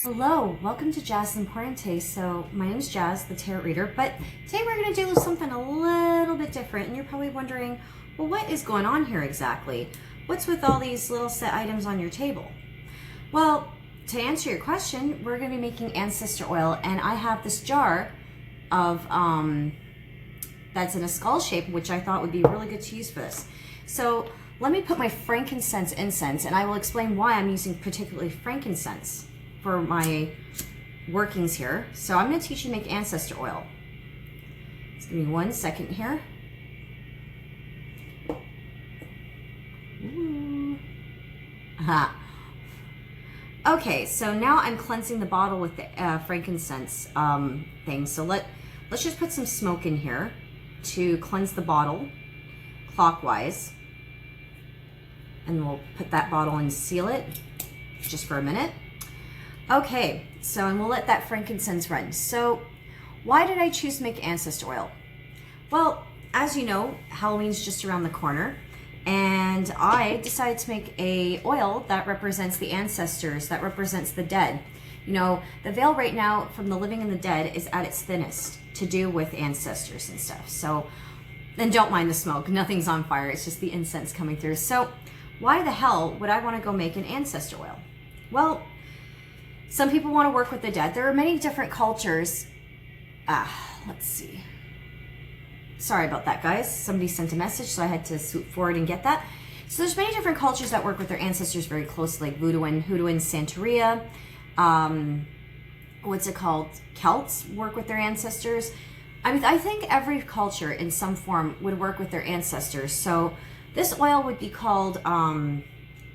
Hello, welcome to Jazemporium today. So my name is Jazz, the tarot reader, but today we're going to do something a little bit different, and you're probably wondering, well, what is going on here exactly? What's with all these little set items on your table? Well, to answer your question, we're going to be making ancestor oil, and I have this jar of that's in a skull shape, which I thought would be really good to use for this. So let me put my frankincense incense, and I will explain why I'm using particularly frankincense for my workings here. So I'm going to teach you to make ancestor oil. Just give me 1 second here. Ooh. Aha. Okay, so now I'm cleansing the bottle with the frankincense thing. So let's just put some smoke in here to cleanse the bottle clockwise. And we'll put that bottle and seal it just for a minute. Okay, so and we'll let that frankincense run. So why did I choose to make ancestor oil? Well, as you know, Halloween's just around the corner, and I decided to make a oil that represents the ancestors, that represents the dead. You know, the veil right now from the living and the dead is at its thinnest to do with ancestors and stuff. So, and don't mind the smoke, nothing's on fire, it's just the incense coming through. So why the hell would I want to go make an ancestor oil? Well, some people want to work with the dead. There are many different cultures. Let's see. Sorry about that, guys. Somebody sent a message, so I had to swoop forward and get that. So there's many different cultures that work with their ancestors very closely, like Voodooan, Santeria. What's it called? Celts work with their ancestors. I mean, I think every culture in some form would work with their ancestors. So this oil would be called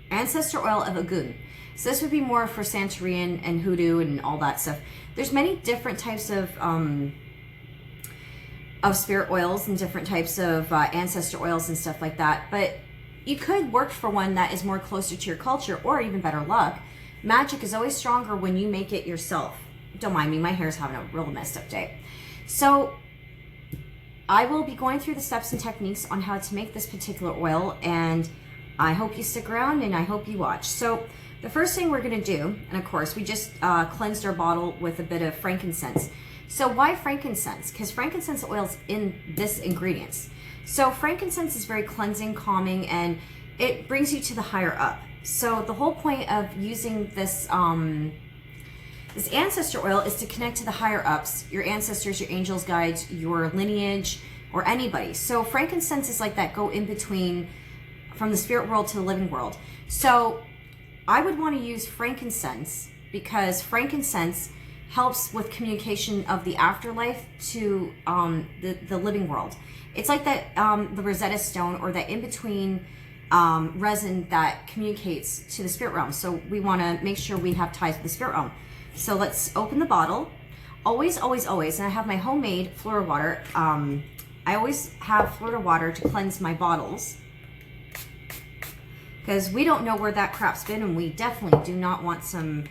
Ancestor Oil of Egun. So this would be more for Santerian and Hoodoo and all that stuff. There's many different types of spirit oils and different types of ancestor oils and stuff like that. But you could work for one that is more closer to your culture, or even better luck. Magic is always stronger when you make it yourself. Don't mind me, my hair's having a real messed up day. So I will be going through the steps and techniques on how to make this particular oil, and I hope you stick around and I hope you watch. So the first thing we're going to do, and of course we just cleansed our bottle with a bit of frankincense. So why frankincense? Because frankincense oil's in this ingredients. So frankincense is very cleansing, calming, and it brings you to the higher up. So the whole point of using this this ancestor oil is to connect to the higher ups, your ancestors, your angels, guides, your lineage, or anybody. So frankincense is like that go in between from the spirit world to the living world. So I would want to use frankincense because frankincense helps with communication of the afterlife to the living world. It's like that the Rosetta Stone, or that in-between resin that communicates to the spirit realm. So we want to make sure we have ties with the spirit realm. So let's open the bottle. Always, always, always, and I have my homemade Florida water. I always have Florida water to cleanse my bottles, because we don't know where that crap's been, and we definitely do not want some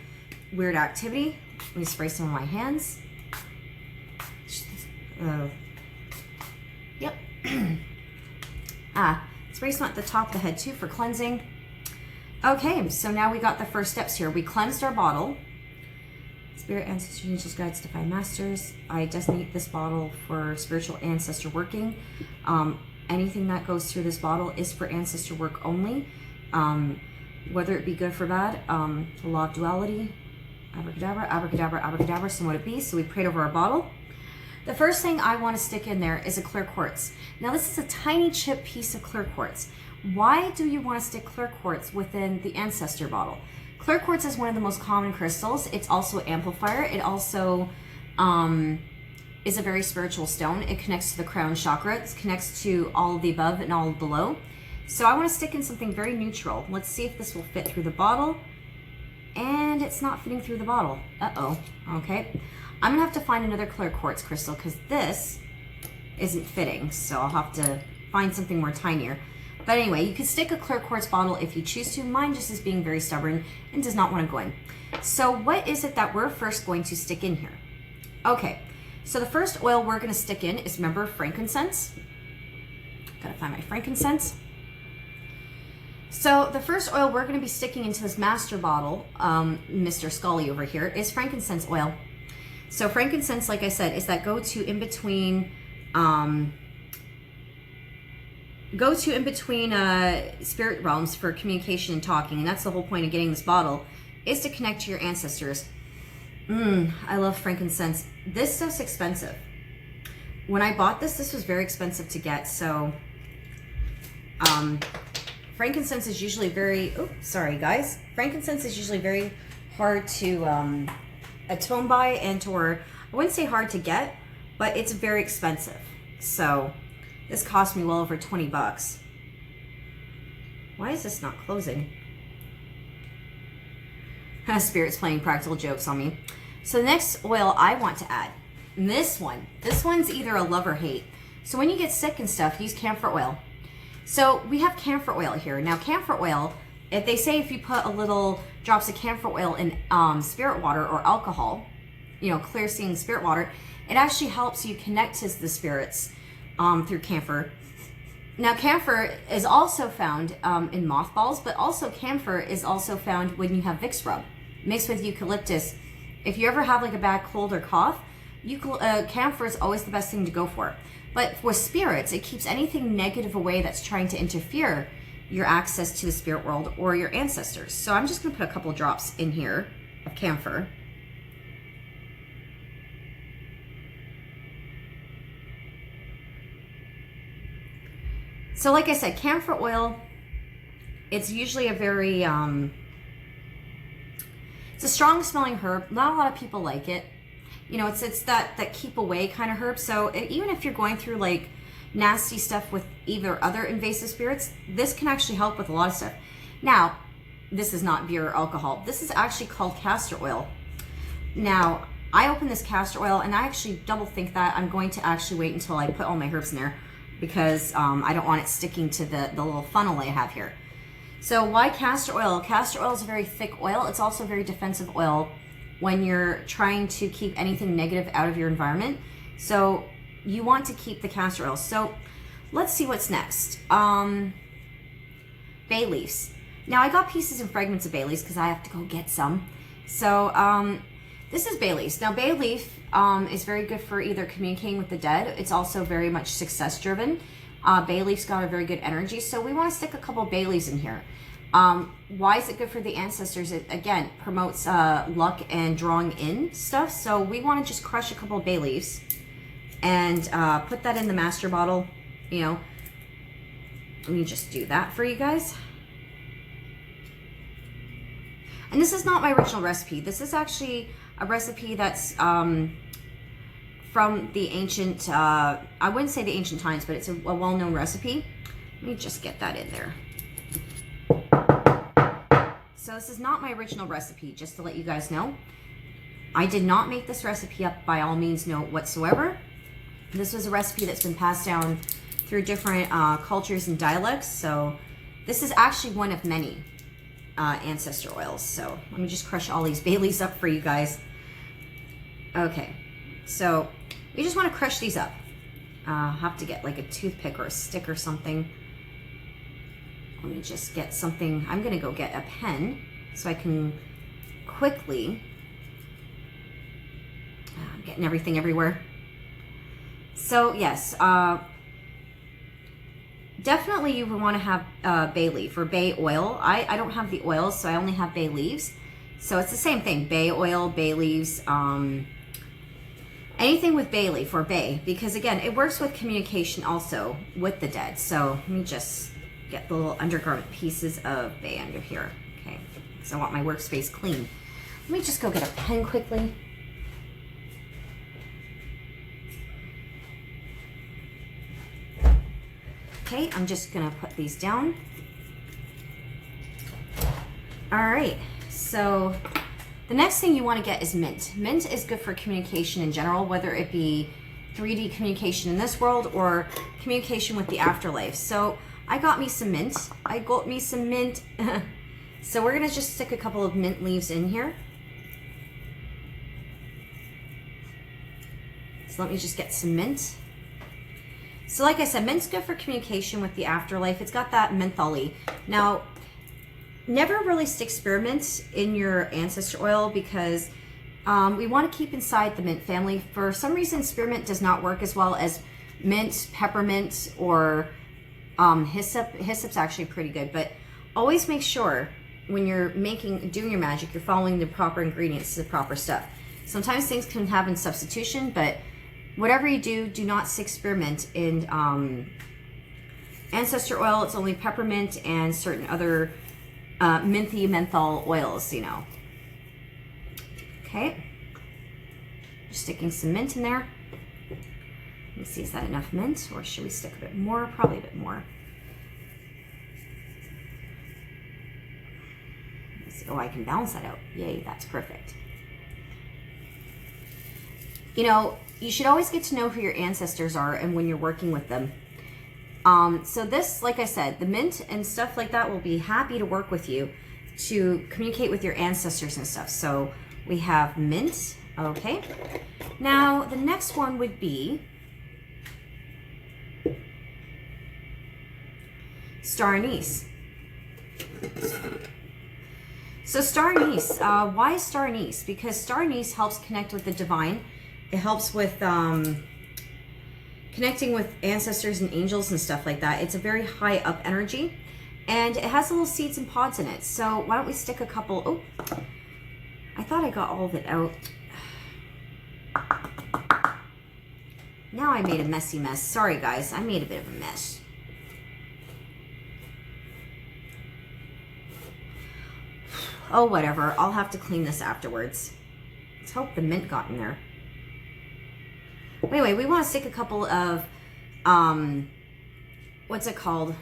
weird activity. Let me spray some on my hands. Yep. Spray some at the top of the head too for cleansing. Okay, so now we got the first steps here. We cleansed our bottle. Spirit, ancestors, angels, guides, divine masters. I designate this bottle for spiritual ancestor working. Anything that goes through this bottle is for ancestor work only. Whether it be good or bad, the law of duality, abracadabra, abracadabra, abracadabra, so what it be. So we prayed over our bottle. The first thing I want to stick in there is a clear quartz. Now this is a tiny chip piece of clear quartz. Why do you want to stick clear quartz within the ancestor bottle? Clear quartz is one of the most common crystals. It's also an amplifier. It also is a very spiritual stone. It connects to the crown chakra. It connects to all of the above and all of below. So I want to stick in something very neutral. Let's see if this will fit through the bottle. And it's not fitting through the bottle. Uh-oh. Okay. I'm going to have to find another clear quartz crystal because this isn't fitting. So I'll have to find something more tinier. But anyway, you can stick a clear quartz bottle if you choose to. Mine just is being very stubborn and does not want to go in. So what is it that we're first going to stick in here? Okay. So the first oil we're going to stick in is, remember, frankincense. Gotta find my frankincense. So the first oil we're going to be sticking into this master bottle, Mr. Scully over here, is frankincense oil. So frankincense, like I said, is that go-to in between spirit realms for communication and talking, and that's the whole point of getting this bottle, is to connect to your ancestors. I love frankincense. This stuff's expensive. When I bought this was very expensive to get, so frankincense is usually very, frankincense is usually very hard to atone by, or I wouldn't say hard to get, but it's very expensive. So this cost me well over 20 bucks. Why is this not closing? Spirit's playing practical jokes on me. So the next oil I want to add, this one's either a love or hate. So when you get sick and stuff, use camphor oil. So we have camphor oil here. Now camphor oil, if they say if you put a little drops of camphor oil in spirit water or alcohol, clear seeing spirit water, it actually helps you connect to the spirits through camphor. Now camphor is also found in mothballs, but also camphor is also found when you have Vicks rub mixed with eucalyptus. If you ever have like a bad cold or cough, camphor is always the best thing to go for. But with spirits, it keeps anything negative away that's trying to interfere your access to the spirit world or your ancestors. So I'm just going to put a couple drops in here of camphor. So like I said, camphor oil, it's usually a very, it's a strong smelling herb. Not a lot of people like it. It's that keep away kind of herb. So even if you're going through like nasty stuff with either other invasive spirits, this can actually help with a lot of stuff. Now, this is not beer or alcohol. This is actually called castor oil. Now, I opened this castor oil and I actually double think that I'm going to actually wait until I put all my herbs in there, because I don't want it sticking to the little funnel I have here. So why castor oil? Castor oil is a very thick oil. It's also a very defensive oil when you're trying to keep anything negative out of your environment. So you want to keep the castor oil. So let's see what's next. Bay leaves. Now I got pieces and fragments of bay leaves because I have to go get some. So this is bay leaves. Now bay leaf is very good for either communicating with the dead. It's also very much success driven. Bay leaf's got a very good energy. So we want to stick a couple bay leaves in here. Why is it good for the ancestors? It again promotes luck and drawing in stuff. So we want to just crush a couple of bay leaves and put that in the master bottle. Let me just do that for you guys. And this is not my original recipe. This is actually a recipe that's from the ancient, I wouldn't say the ancient times, but it's a well-known recipe. Let me just get that in there. So this is not my original recipe, just to let you guys know. I did not make this recipe up, by all means, no whatsoever. This was a recipe that's been passed down through different cultures and dialects. So this is actually one of many ancestor oils. So let me just crush all these bay leaves up for you guys. Okay, so you just want to crush these up. Have to get like a toothpick or a stick or something. Let me just get something. I'm going to go get a pen so I can quickly, I'm getting everything everywhere. So yes, definitely you would want to have bay leaf or bay oil. I don't have the oils, so I only have bay leaves. So it's the same thing, bay oil, bay leaves, anything with bay leaf or bay, because again, it works with communication also with the dead. So let me just get the little undergarment pieces of bay under here, okay? Because I want my workspace clean. Let me just go get a pen quickly. Okay, I'm just gonna put these down. All right, so the next thing you want to get is mint. Mint is good for communication in general, whether it be 3D communication in this world or communication with the afterlife. So I got me some mint. So we're gonna just stick a couple of mint leaves in here. So let me just get some mint. So like I said, mint's good for communication with the afterlife. It's got that mentholy. Now, never really stick spearmint in your ancestor oil because we want to keep inside the mint family. For some reason, spearmint does not work as well as mint, peppermint, or hyssop. Hyssop's actually pretty good, but always make sure when you're doing your magic, you're following the proper ingredients, the proper stuff. Sometimes things can happen substitution, but whatever you do, do not stick spearmint in ancestor oil. It's only peppermint and certain other minthy menthol oils, you know. Okay, just sticking some mint in there. Let me see, is that enough mint, or should we stick a bit more? Probably a bit more. Let's see. Oh, I can balance that out. Yay, that's perfect. You know, you should always get to know who your ancestors are and when you're working with them. So this, like I said, the mint and stuff like that will be happy to work with you to communicate with your ancestors and stuff. So we have mint, okay. Now the next one would be star anise. So star anise, why star anise? Because star anise helps connect with the divine. It helps with connecting with ancestors and angels and stuff like that. It's a very high up energy, and it has little seeds and pods in it. So why don't we stick a couple? Oh, I thought I got all of it out. Now I made a messy mess. Sorry guys, I made a bit of a mess. Oh, whatever. I'll have to clean this afterwards. Let's hope the mint got in there. Anyway, we want to stick a couple of, what's it called?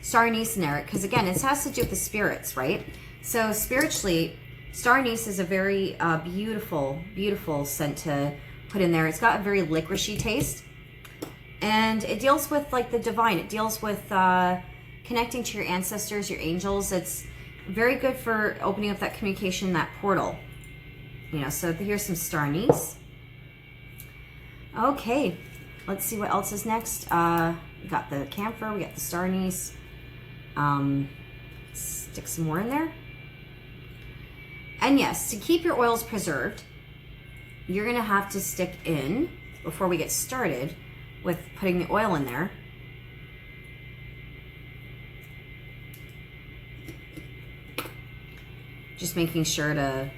Star anise in there, because again, it has to do with the spirits, right? So spiritually, star anise is a very beautiful, beautiful scent to put in there. It's got a very licoricey taste, and it deals with like the divine. It deals with connecting to your ancestors, your angels. It's very good for opening up that communication, that portal. You know, so here's some star anise. Okay, let's see what else is next. We got the camphor, we got the star anise. Stick some more in there. And yes, to keep your oils preserved, you're gonna have to stick in, before we get started with putting the oil in there, just making sure to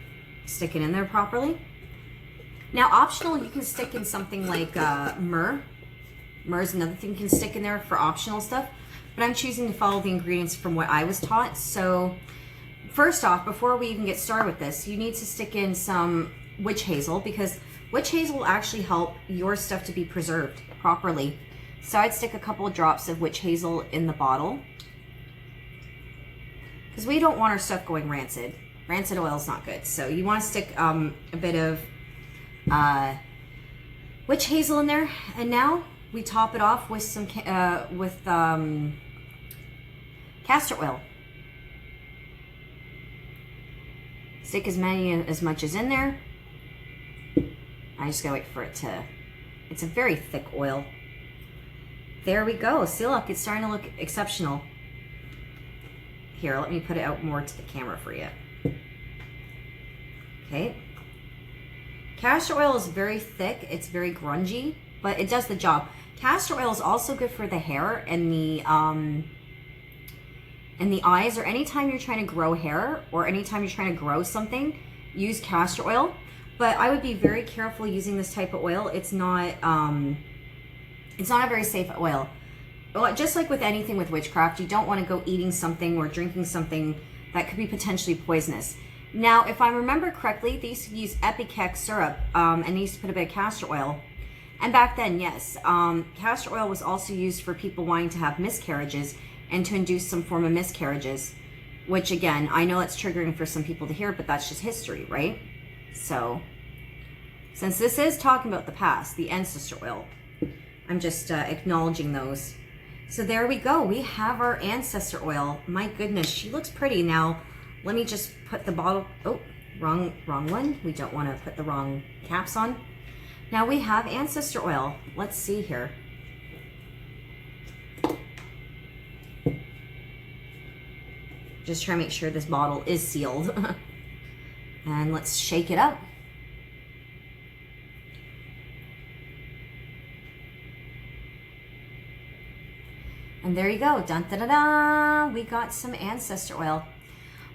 stick it in there properly. Now, optional, you can stick in something like myrrh. Myrrh is another thing you can stick in there for optional stuff, but I'm choosing to follow the ingredients from what I was taught. So first off, before we even get started with this, you need to stick in some witch hazel, because witch hazel will actually help your stuff to be preserved properly. So I'd stick a couple of drops of witch hazel in the bottle, because we don't want our stuff going rancid. Rancid oil is not good. So you want to stick a bit of witch hazel in there, and now we top it off with some castor oil. Stick as much as in there. I just gotta wait for it to. It's a very thick oil. There we go. See, look, it's starting to look exceptional. Here, let me put it out more to the camera for you. Okay. Castor oil is very thick, it's very grungy, but it does the job. Castor oil is also good for the hair and the eyes, or anytime you're trying to grow hair, or anytime you're trying to grow something, use castor oil. But I would be very careful using this type of oil. It's not a very safe oil. Well, just like with anything with witchcraft, you don't want to go eating something or drinking something that could be potentially poisonous. Now, if I remember correctly, they used to use ipecac syrup, and they used to put a bit of castor oil. And back then, yes, castor oil was also used for people wanting to have miscarriages and to induce some form of miscarriages, which again, I know it's triggering for some people to hear, but that's just history, right? So, since this is talking about the past, the ancestor oil, I'm just acknowledging those. So there we go. We have our ancestor oil. My goodness, she looks pretty. Now, let me just put the bottle, oh, wrong one. We don't want to put the wrong caps on. Now we have ancestor oil. Let's see here. Just try to make sure this bottle is sealed. And let's shake it up. And there you go. Dun, da, da, da. We got some ancestor oil.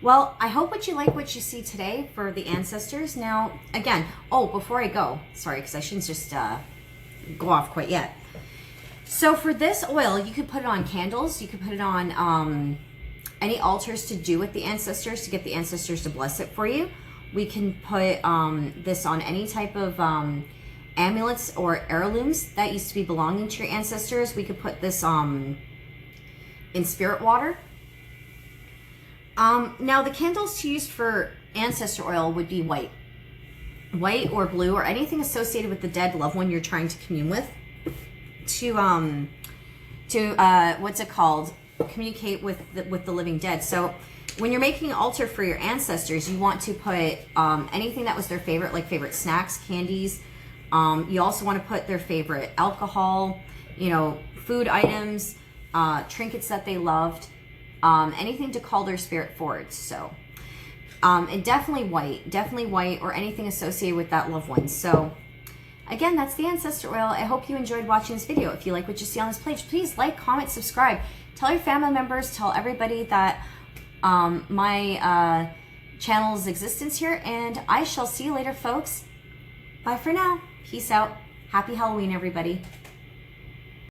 Well, I hope what you see today for the ancestors. Now, again, oh, before I go, sorry, because I shouldn't just go off quite yet. So for this oil, you could put it on candles. You could put it on any altars to do with the ancestors, to get the ancestors to bless it for you. We can put this on any type of amulets or heirlooms that used to be belonging to your ancestors. We could put this in spirit water. Now the candles to use for ancestor oil would be white or blue, or anything associated with the dead loved one you're trying to commune with, to what's it called, communicate with the living dead. So when you're making an altar for your ancestors, you want to put anything that was their favorite, like favorite snacks, candies. You also want to put their favorite alcohol, you know, food items, trinkets that they loved, anything to call their spirit forward. So, and definitely white, or anything associated with that loved one. So again, that's the ancestor oil. I hope you enjoyed watching this video. If you like what you see on this page, please like, comment, subscribe. Tell your family members, tell everybody that my channel's existence here, and I shall see you later, folks. Bye for now. Peace out. Happy Halloween, everybody.